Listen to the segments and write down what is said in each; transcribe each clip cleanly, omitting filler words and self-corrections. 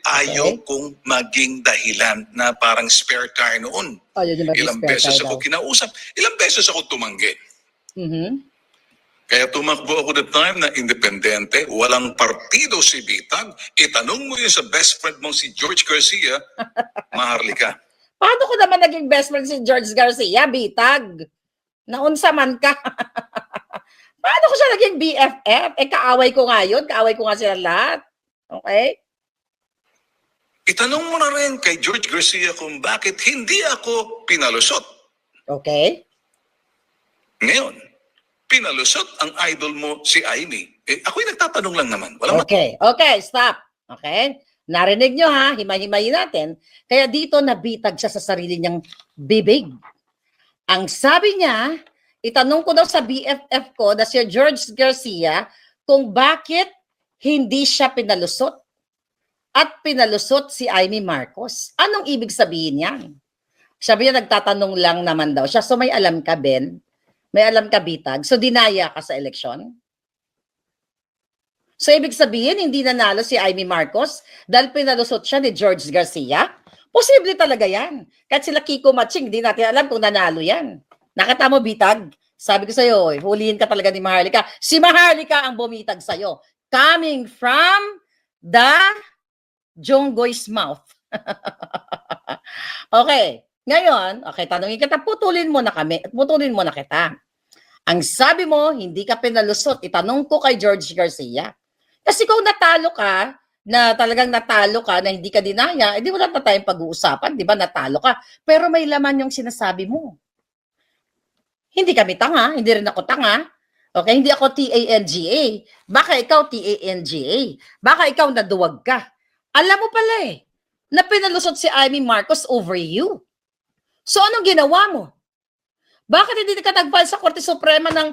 ayaw kong maging dahilan na parang spare tire noon. Ilang beses ako kinausap, ilang beses ako tumanggi. Kaya tumakbo ako the time na independente, walang partido si Bitag, itanong mo yun sa best friend mong si George Garcia, Maharlika. Paano ko naman naging best friend si George Garcia, Bitag? Naunsa man ka. Paano ko siya naging BFF? Kaaway ko nga yun, kaaway ko nga sila lahat. Okay? Itanong mo na rin kay George Garcia kung bakit hindi ako pinalusot. Okay. Ngayon, pinalusot ang idol mo si Amy. Ako'y nagtatanong lang naman. Okay, stop. Okay? Narinig nyo ha, himay-himayin natin. Kaya dito nabitag siya sa sarili niyang bibig. Ang sabi niya, itanong ko daw sa BFF ko na si George Garcia kung bakit hindi siya pinalusot at pinalusot si Amy Marcos. Anong ibig sabihin yan? Sabi niya, nagtatanong lang naman daw siya. So may alam ka, Ben? May alam ka, Bitag? So dinaya ka sa eleksyon? So ibig sabihin, hindi nanalo si Amy Marcos dahil pinalusot siya ni George Garcia? Posible talaga yan. Kahit sila Kiko Matching, hindi natin alam kung nanalo yan. Nakita mo, Bitag? Sabi ko sa'yo, huliin ka talaga ni Maharlika. Si Maharlika ang bumitag sa'yo. Coming from the Jonggoy's mouth. Okay. Ngayon, okay, tanongin kita, putulin mo na kami at putulin mo na kita. Ang sabi mo, hindi ka pinalusot. Itanong ko kay George Garcia. Kasi kung natalo ka, na talagang natalo ka, na hindi ka dinaya, edi wala na tayong pag-uusapan, di ba? Natalo ka. Pero may laman yung sinasabi mo. Hindi kami tanga, hindi rin ako tanga. Okay, hindi ako TANGA. Baka ikaw TANGA. Baka ikaw naduwag ka. Alam mo pala na pinalusot si Amy Marcos over you. So anong ginawa mo? Bakit hindi ka nag-file sa Korte Suprema ng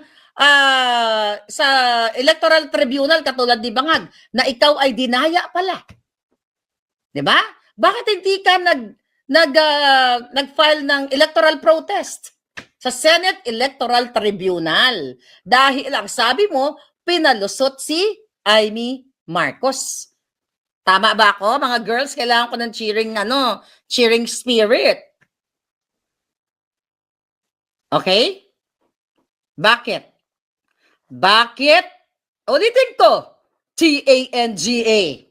sa Electoral Tribunal katulad ni Bangag na ikaw ay dinaya pala? 'Di ba? Bakit hindi ka nag-file ng electoral protest sa Senate Electoral Tribunal? Dahil ang sabi mo, pinalusot si Amy Marcos. Tama ba ako? Mga girls, kailangan ko ng cheering spirit. Okay? Bakit? Ulitin ko. TANGA.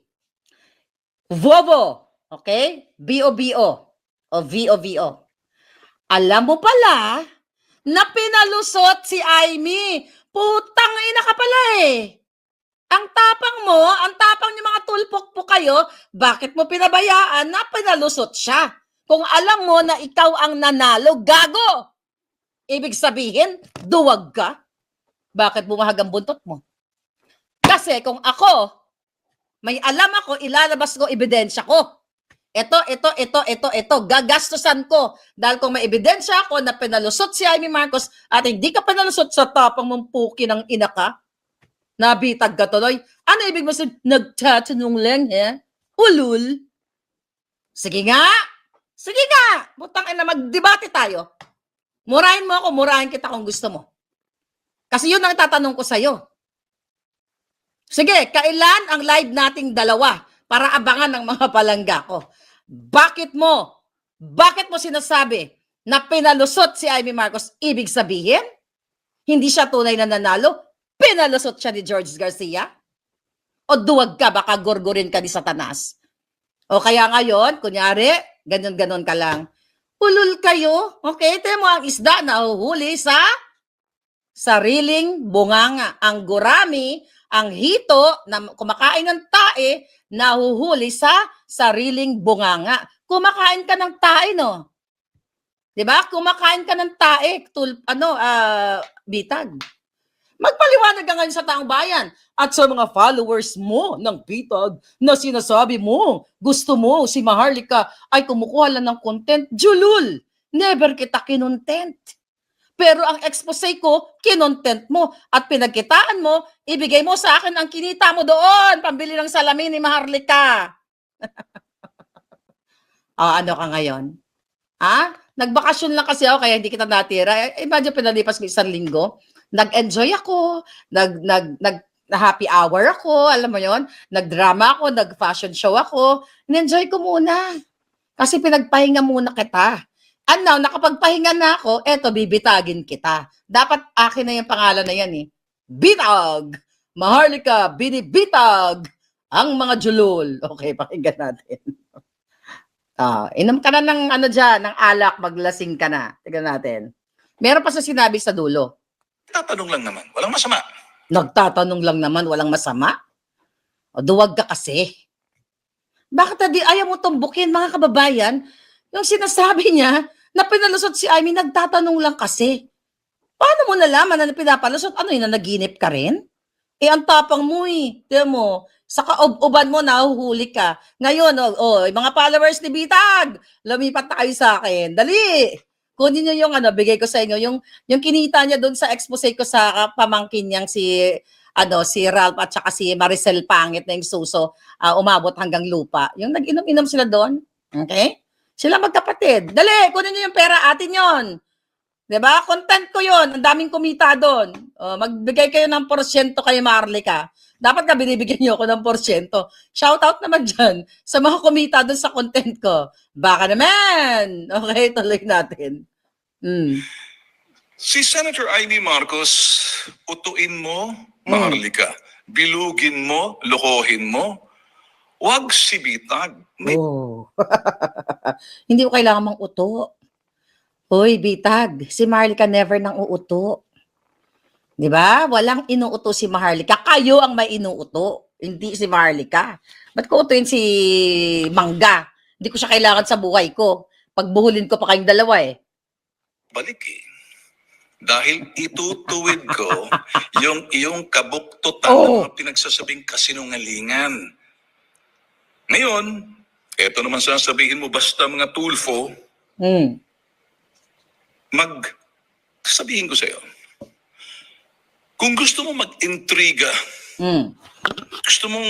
VOVO. Okay? BOBO. O VOVO. Alam mo pala na pinalusot si Amy. Putang ina ka pala Ang tapang niyo mga tulpok po kayo, bakit mo pinabayaan na pinalusot siya? Kung alam mo na ikaw ang nanalo, gago! Ibig sabihin, duwag ka. Bakit bumahag ang buntot mo? Kasi kung ako, may alam ako, ilalabas ko, ebidensya ko. Ito, gagastusan ko. Dahil kung may ebidensya ako na pinalusot si Amy Marcos at hindi ka pinalusot sa tapang mong puki ng ina ka, nabitag ka tuloy. Ano ibig mo sabihin? Nagtatanong lang, Ulul. Sige nga. Butang ina, magdebate tayo. Murahin mo ako, murahin kita kung gusto mo. Kasi yun ang tatanong ko sa'yo. Sige, kailan ang live nating dalawa para abangan ng mga palangga ko? Bakit mo sinasabi na pinalusot si Amy Marcos? Ibig sabihin, hindi siya tunay na nanalo? Pinalusot siya ni George Garcia? O duwag ka, baka gurgurin ka ni Satanas? O kaya ngayon, kunyari, ganun-ganon ka lang. Ulul kayo, okay? Ito mo ang isda na uhuli sa sariling bunganga. Ang gurami, ang hito na kumakain ng tae, nahuhuli sa sariling bunganga. Kumakain ka ng tae, no? 'Di ba? Kumakain ka ng tae, Bitag. Magpaliwanag ka ngayon sa taong bayan at sa mga followers mo ng Bitag na sinasabi mo, gusto mo si Maharlika ay kumukuha lang ng content. Julul, never kita kinontent. Pero ang expose ko, kinontent mo at pinagkitaan mo, ibigay mo sa akin ang kinita mo doon, pambili ng salamin ni Maharlika. Ano ka ngayon? Nagbakasyon lang kasi ako kaya hindi kita natira. Imagine pinalipas ko 1 linggo. Nag-enjoy ako, na happy hour ako, alam mo yon, nagdrama ako, nag-fashion show ako, in-enjoy ko muna. Kasi pinagpahinga muna kita. And now, nakapagpahinga na ako, eto, bibitagin kita. Dapat akin na yung pangalan na yan eh. Bitag! Maharlika, binibitag! Ang mga julol. Okay, pakinggan natin. Inom ka na ng ano dyan, ng alak, maglasing ka na. Tignan natin. Meron pa sa sinabi sa dulo. Tatanong lang naman, walang masama. Nagtatanong lang naman, walang masama. O, duwag ka kasi. Bakit hindi ayaw mo tumbukin, mga kababayan? Yung sinasabi niya na pinalusot si Amy, nagtatanong lang kasi. Paano mo nalaman na pinapalusot? Ano yun, nanaginip ka rin? Ang tapang mo eh. Tiyan mo, sa kaob-uban mo, nahuhuli ka. Ngayon, mga followers ni Bitag, lumipat na kayo sa akin. Dali! Kunin niyo yung bigay ko sa inyo, yung kinita niya doon sa expose ko sa pamangkin niyang si Ralph at saka si Maricel Pangit na yung suso, umabot hanggang lupa. Yung nag-inom-inom sila doon. Okay? Sila magkapatid. Dali, kunin niyo yung pera, atin yon. Diba? Content ko yon. Ang daming kumita doon. Magbigay kayo ng porsyento kay Marlica. Dapat ka binibigyan niyo ako ng porsyento. Shout out naman dyan sa mga kumita doon sa content ko. Baka naman. Okay, tuloy natin. Si Senator Amy Marcos, utuin mo, Maharlika. Bilugin mo, lokohin mo. Huwag si Bitag. Hindi ko kailangan mang uto. Hoy, Bitag, si Maharlika never nang uuto. Di ba? Walang inuuto si Maharlika. Kayo ang may inuuto, hindi si Maharlika. Ba't ko utuin si Mangga? Hindi ko siya kailangan sa buhay ko. Pagbuhulin ko pa kayong dalawa eh. Balik eh. Dahil itutuwid ko yung iyong kabuktutan ng mga pinagsasabing kasinungalingan. Ngayon, eto naman sasabihin mo, basta mga tulfo, sabihin ko sa'yo, kung gusto mo mag-intriga, gusto mong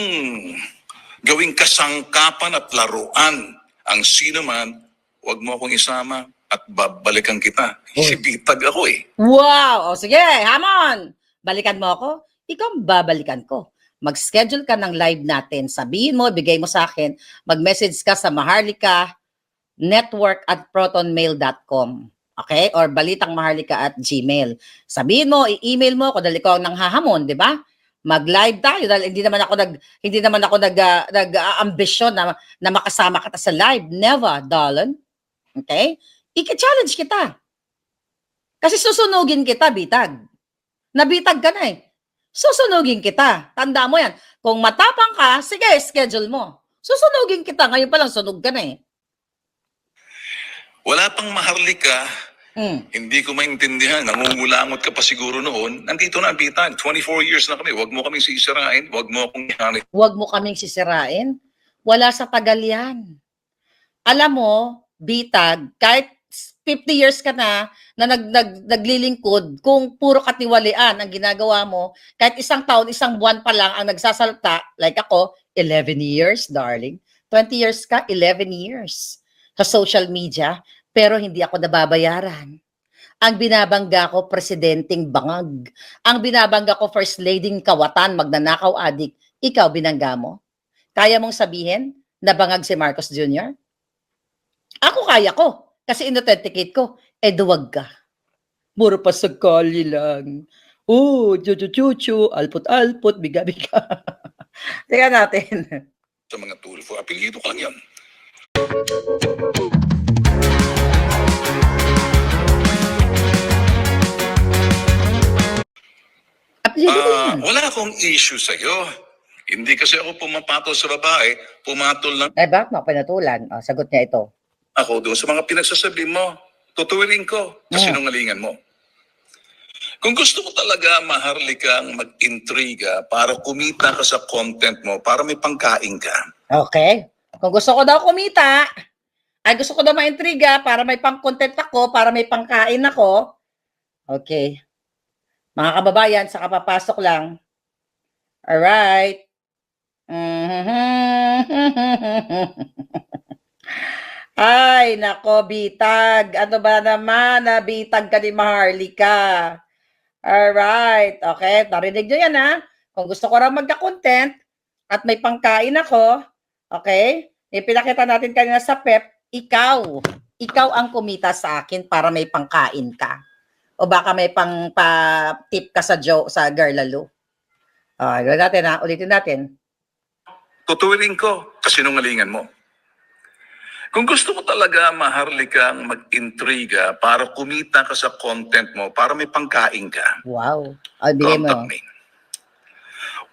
gawing kasangkapan at laruan ang sino man, huwag mo akong isama at babalikan kita. Si Bitag ako eh. Wow! O sige, hamon! Balikan mo ako, ikaw babalikan ko. Mag-schedule ka ng live natin. Sabihin mo, bigay mo sa akin, mag-message ka sa Maharlika network@protonmail.com. Okay? Or balitangmaharlika@gmail. Sabihin mo, i-email mo ako dahil ikaw ang nanghahamon, di ba? Mag-live tayo dahil hindi naman ako nag-ambisyon na makasama kita sa live. Never, darling. Okay? I-challenge kita. Kasi susunugin kita, Bitag. Nabitag ka na eh. Susunugin kita. Tanda mo yan. Kung matapang ka, sige, schedule mo. Susunugin kita. Ngayon pa lang, sunog ka na eh. Wala pang Maharlika, hindi ko maintindihan. Nangungulangot ka pa siguro noon. Nandito na, Bitag. 24 years na kami. Huwag mo kaming sisirain. Huwag mo akong ihanit. Huwag mo kaming sisirain. Wala sa tagal yan. Alam mo, Bitag, kahit 50 years ka na naglilingkod, kung puro katiwalian ang ginagawa mo, kahit isang taon, isang buwan pa lang ang nagsasalta, like ako, 11 years, darling. 20 years ka, 11 years sa social media, pero hindi ako nababayaran. Ang binabangga ko, presidenteng bangag. Ang binabangga ko, first ladyng kawatan, magnanakaw adik. Ikaw, binangga mo? Kaya mong sabihin na bangag si Marcos Jr.? Ako kaya ko. Kasi inauthenticate ko. Duwag ka. Muro pa sa kali lang. Chuchu, alpot-alpot, biga-biga. Tingnan natin. Sa mga tulfo, apelyido ko lang yan. Wala akong issue sa'yo. Hindi kasi ako pumapatol sa babae, pumatol lang Bakit mo pinatulan? Sagot niya ito. ako doon sa mga pinagsasabi mo. Tutuwirin ko kasi sinungalingan mo. Kung gusto mo talaga, Maharlikang, mag-intriga para kumita ka sa content mo, para may pangkain ka. Okay. Kung gusto ko daw kumita, gusto ko daw ma-intriga para may pang-content ako, para may pangkain ako. Okay. Mga kababayan, sa kapapasok lang. Alright. Ay, nako, Bitag. Ano ba naman, Bitag ka ni Maharlika? Alright. Okay, narinig nyo yan, ha? Kung gusto ko raw magka-content at may pangkain ako, okay? Pinakita natin kanina sa PEP, ikaw ang kumita sa akin para may pangkain ka. O baka may pang-tip ka sa girl lalo. Ulitin natin. Tutuwirin ko kasinungalingan mo. Kung gusto mo talaga maharlikang mag-intriga para kumita ka sa content mo, para may pangkain ka, Wow. Bigay mo. contact me.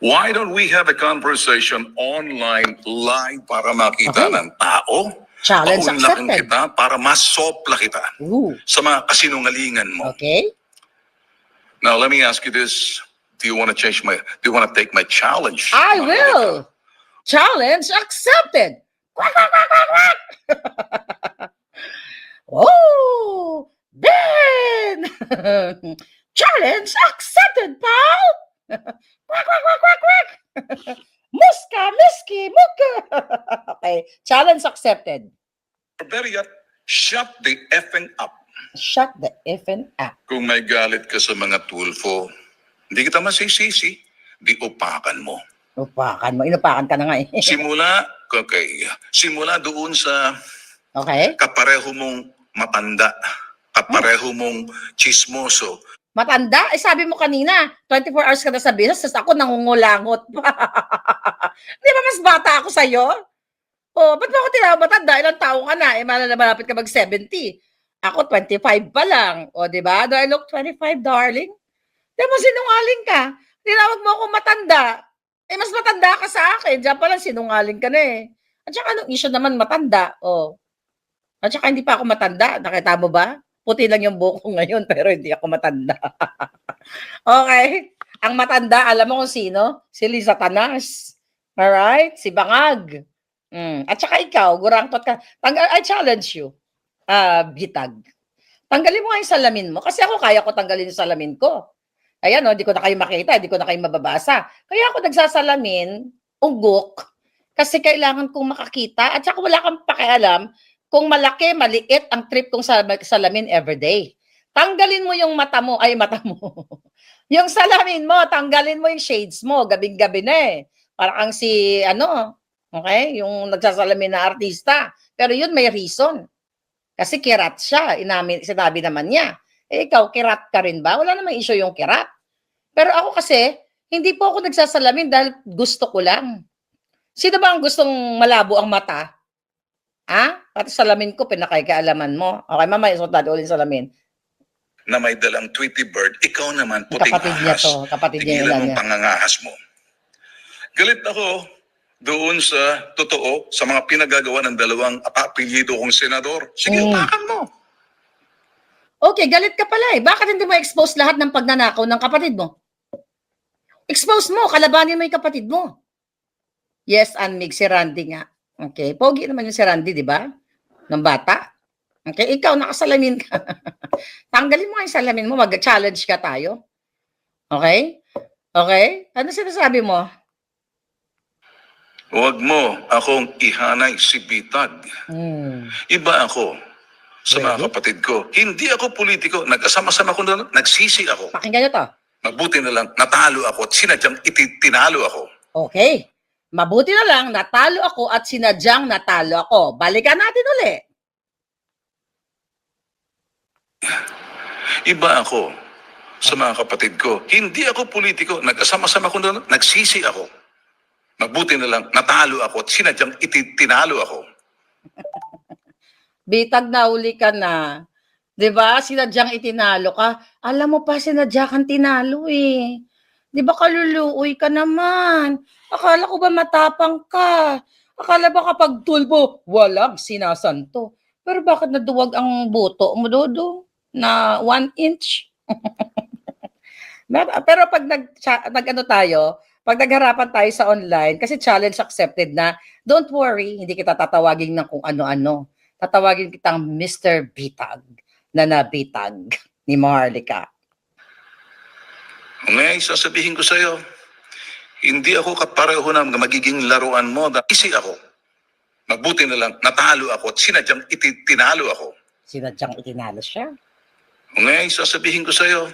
Why don't we have a conversation online, live, para makita Okay. ng tao? Challenge Paunlakan accepted. kita para masopla kita Ooh. sa mga kasinungalingan mo. Okay. Now, let me ask you this. Do you want to take my challenge? I Maharlika? will. Challenge accepted. Quack, quack, quack, quack, quack. Oh, Ben! Challenge accepted, pal! Quack, quack, quack, quack, quack! Muska, miski, muka! Okay, challenge accepted. Or better yet, shut the effing up. Shut the effing up. Kung may galit ka sa mga tulfo, hindi kita masisisi, di upakan mo. Upakan mo. Inupakan ka na nga eh. Simula doon sa Okay? kapareho mong matanda, kapareho mong chismoso. Matanda? Sabi mo kanina, 24 hours ka na sa business, tapos ako nangungulangot pa. Di ba mas bata ako sa'yo? Oh, ba't mo ako tinawag matanda? Ilang taong ka na? Malapit ka mag-70. Ako, 25 pa lang. O, di ba? Do I look 25, darling? Di mo sinungaling ka. Tinawag mo ako matanda. Mas matanda ka sa akin. Diyan pa lang sinungaling ka na eh. At saka anong issue naman matanda? Oh. At saka hindi pa ako matanda. Nakita mo ba? Puti lang yung buhok ko ngayon, pero hindi ako matanda. Okay? Ang matanda, alam mo kung sino? Si Liza Tanas. Alright? Si Bangag. At saka ikaw, gurangtot ka. I challenge you. Bitag. Tanggalin mo nga yung salamin mo. Kasi ako, kaya ko tanggalin yung salamin ko. Ayan, di ko na kayo makita, di ko na kayo mababasa. Kaya ako nagsasalamin, ugok, kasi kailangan kong makakita at saka wala kang pakialam kung malaki, maliit ang trip kong salamin everyday. Tanggalin mo yung mata mo, yung salamin mo, tanggalin mo yung shades mo, gabing-gabi na eh. Para kang si, okay, yung nagsasalamin na artista. Pero yun may reason. Kasi kirat siya, sinabi naman niya. Ikaw, kirat ka rin ba? Wala namang issue yung kirat. Pero ako kasi, hindi po ako nagsasalamin dahil gusto ko lang. Sino ba ang gustong malabo ang mata? Pati salamin ko, pinakailaman mo. Okay, mama, isuot natin ulit salamin. Na may dalang Tweety Bird, ikaw naman, puting Kapatid niya ahas. to. Kapatid niya Tigilan yun mong niya. pangangahas mo. Galit ako doon sa totoo, sa mga pinagagawa ng dalawang apelyido kong senador. Sige, upakan mo. Okay, galit ka pala eh. Bakit hindi mo expose lahat ng pagnanakaw ng kapatid mo? Expose mo, kalabanin mo yung kapatid mo. Yes, Anmig, si Randy nga. Okay, pogi naman yung si Randy, di ba? Ng bata. Okay, ikaw, nakasalamin ka. Tanggalin mo yung salamin mo, mag-challenge ka tayo. Okay? Okay? Ano sinasabi mo? Huwag mo akong ihanay si Bitag. Iba ako sa mga kapatid ko. Hindi ako politiko. Nag-asama-sama ko na, nagsisi ako. Pakinggan nyo to. Mabuti na lang, natalo ako at sinadyang tinalo ako. Okay. Mabuti na lang, natalo ako at sinadyang natalo ako. Balikan natin uli. Iba ako sa mga kapatid ko. Hindi ako politiko. Nag-asama-sama ko na, nagsisi ako. Mabuti na lang, natalo ako at sinadyang tinalo ako. Bitag na uli ka na. 'Di ba? Sinadyang itinalo ka. Alam mo pa sinadya kang tinalo eh. 'Di ba kaluluoy ka naman? Akala ko ba matapang ka? Akala ba kapag tulbo, walang sinasanto? Pero bakit naduwag ang buto mo, Dodo? Na 1 inch? Pero pag pag nagharapan tayo sa online, kasi challenge accepted na, don't worry, hindi kita tatawagin ng kung ano-ano. Tatawagin kitang Mr. Bitag, na nabitag ni Maharlika. Ngayon, sasabihin ko sa'yo, hindi ako kapareho na magiging laruan mo. Isi ako. Mabuti na lang, natalo ako at sinadyang tinalo ako. Sinadyang itinalo siya. Ngayon, sasabihin ko sa'yo,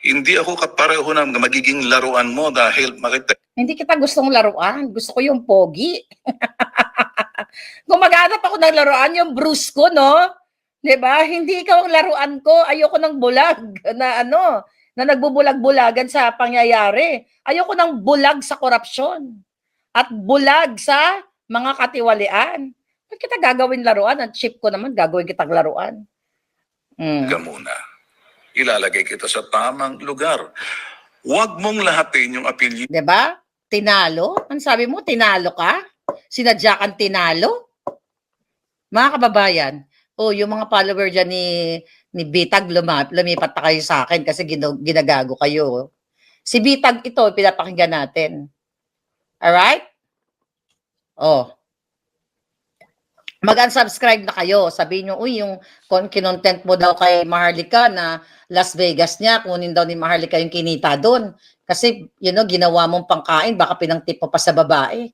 Hindi ako kapareho na magiging laruan mo dahil makita Hindi kita gustong laruan. Gusto ko yung pogi. Kung maghanap ako ng laruan, yung Bruce ko, no? 'Di ba? Hindi ikaw ang laruan ko. Ayoko ng bulag na na nagbubulag-bulagan sa pangyayari. Ayoko ng bulag sa korupsyon at bulag sa mga katiwalian. Ba't kita gagawin laruan? Ang cheap ko naman, gagawin kitang laruan. ka muna. Ilalagay kita sa tamang lugar. Huwag mong lahatin yung apelyido 'Di ba? Tinalo? Ano sabi mo? Tinalo ka? Sinadya kang tinalo? Mga kababayan, yung mga follower dyan ni Bitag, lumipat pa kayo sa akin kasi ginagago kayo. Si Bitag ito, pinapakinggan natin. Alright? Mag-unsubscribe na kayo. Sabihin nyo, yung kinontent mo daw kay Maharlika na Las Vegas niya, kunin daw ni Maharlika yung kinita doon. Kasi, ginawa mong pangkain, baka pinangtip mo pa sa babae.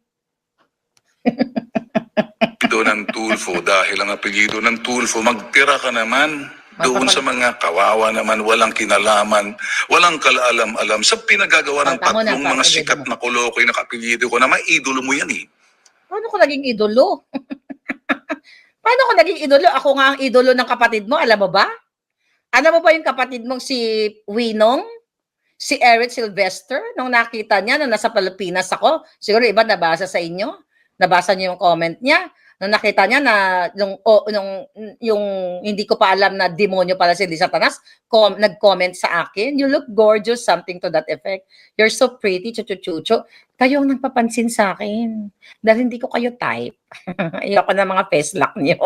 ng Tulfo dahil ang apelyido ng Tulfo, magtira ka naman doon sa mga kawawa naman, walang kinalaman, walang kalaalam-alam sa pinagagawa ng Tama na, tatlong mga tama, sikat na kolokoy na kapelyido ko na maidolo mo yan eh. Paano ko naging idolo? Paano ko naging idolo? Ako nga ang idolo ng kapatid mo, alam mo ba? Alam mo ba yung kapatid mong si Winong? Si Eric Sylvester? Nung nakita niya, nung nasa Pilipinas ako, siguro iba nabasa sa inyo? Nabasa niyo yung comment niya? Nung nakita niya na yung hindi ko pa alam na demonyo pala si Satanas, nag-comment sa akin, "You look gorgeous," something to that effect. "You're so pretty, chuchu-chucho." Kayo ang nagpapansin sa akin. Dahil hindi ko kayo type. Ayoko na mga face lock niyo.